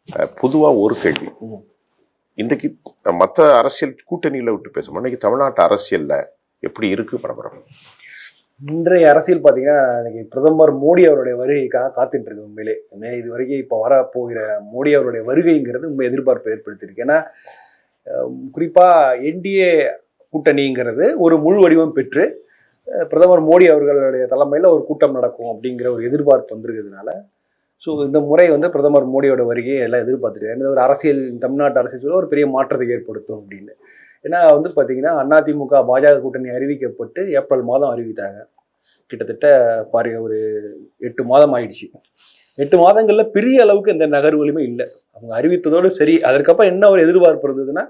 பொதுவாக ஒரு கேள்வி, இன்றைக்கு மற்ற அரசியல் கூட்டணியில விட்டு பேசணும், இன்னைக்கு தமிழ்நாட்டு அரசியல்ல எப்படி இருக்கு பரபரம்? இன்றைய அரசியல் பார்த்தீங்கன்னா, இன்னைக்கு பிரதமர் மோடி அவருடைய வருகைக்காக காத்துட்டு இருக்கு. உண்மையிலே இது வரைக்கும் இப்போ வரப்போகிற மோடி அவருடைய வருகைங்கிறது உண்மை எதிர்பார்ப்பை ஏற்படுத்தியிருக்கு. ஏன்னா குறிப்பா என்டிஏ கூட்டணிங்கிறது ஒரு முழு வடிவம் பெற்று பிரதமர் மோடி அவர்களுடைய தலைமையில் ஒரு கூட்டம் நடக்கும் அப்படிங்கிற ஒரு எதிர்பார்ப்பு வந்திருக்கிறதுனால, ஸோ இந்த முறை பிரதமர் மோடியோட வருகையை எல்லாம் எதிர்பார்த்துருக்காங்க. ஒரு அரசியல் தமிழ்நாட்டு அரசியல் ஒரு பெரிய மாற்றத்தை ஏற்படுத்தும் அப்படின்னு. ஏன்னா பார்த்தீங்கன்னா அதிமுக பாஜக கூட்டணி அறிவிக்கப்பட்டு ஏப்ரல் மாதம் அறிவித்தாங்க. கிட்டத்தட்ட பாருங்க ஒரு 8 மாதம் ஆயிடுச்சு. 8 மாதங்கள்ல பெரிய அளவுக்கு எந்த நகர்வுகளுமே இல்லை. அவங்க அறிவித்ததோடு சரி. அதற்கப்புறம் என்ன ஒரு எதிர்பார்ப்பு இருந்ததுன்னா,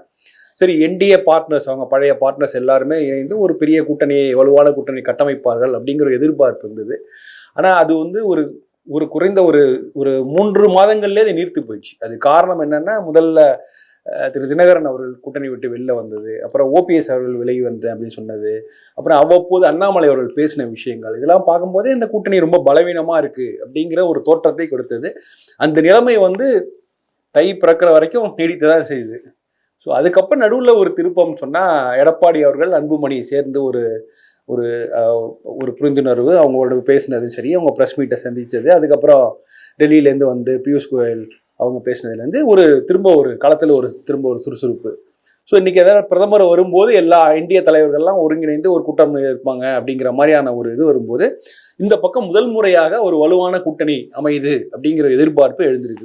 சரி என்டிஏ பார்ட்னர்ஸ், அவங்க பழைய பார்ட்னர்ஸ் எல்லாருமே இணைந்து ஒரு பெரிய கூட்டணியை, வலுவான கூட்டணி கட்டமைப்பார்கள் அப்படிங்கிற ஒரு எதிர்பார்ப்பு இருந்தது. ஆனால் அது ஒரு ஒரு குறைந்த ஒரு 3 மாதங்கள்லேயே அது நீர்த்து போயிடுச்சு. அது காரணம் என்னன்னா, முதல்ல திரு தினகரன் அவர்கள் கூட்டணி விட்டு வெளில வந்தது, அப்புறம் ஓபிஎஸ் அவர்கள் விலகி வந்தேன் அப்படின்னு சொன்னது, அப்புறம் அவ்வப்போது அண்ணாமலை அவர்கள் பேசின விஷயங்கள், இதெல்லாம் பார்க்கும்போதே இந்த கூட்டணி ரொம்ப பலவீனமா இருக்கு அப்படிங்கிற ஒரு தோற்றத்தை கொடுத்தது. அந்த நிலைமை தை பிறக்கிற வரைக்கும் நீடித்துதான் செய்யுது. ஸோ அதுக்கப்புறம் நடுவில் ஒரு திருப்பம் சொன்னால், எடப்பாடி அவர்கள் அன்புமணி சேர்ந்து ஒரு ஒரு ஒரு புரிந்துணர்வு அவங்களோட பேசினது சரி, அவங்க ப்ரெஸ் மீட்டை சந்தித்தது, அதுக்கப்புறம் டெல்லியிலேருந்து பியூஷ் கோயல் அவங்க பேசினதுலேருந்து திரும்ப ஒரு களத்தில் திரும்ப ஒரு சுறுசுறுப்பு. ஸோ இன்றைக்கி ஏதாவது பிரதமர் வரும்போது எல்லா இந்திய தலைவர்கள்லாம் ஒருங்கிணைந்து ஒரு கூட்டம் இருப்பாங்க அப்படிங்கிற மாதிரியான ஒரு இது வரும்போது, இந்த பக்கம் முதல் முறையாக ஒரு வலுவான கூட்டணி அமையுது அப்படிங்கிற எதிர்பார்ப்பு எழுந்திருக்கு.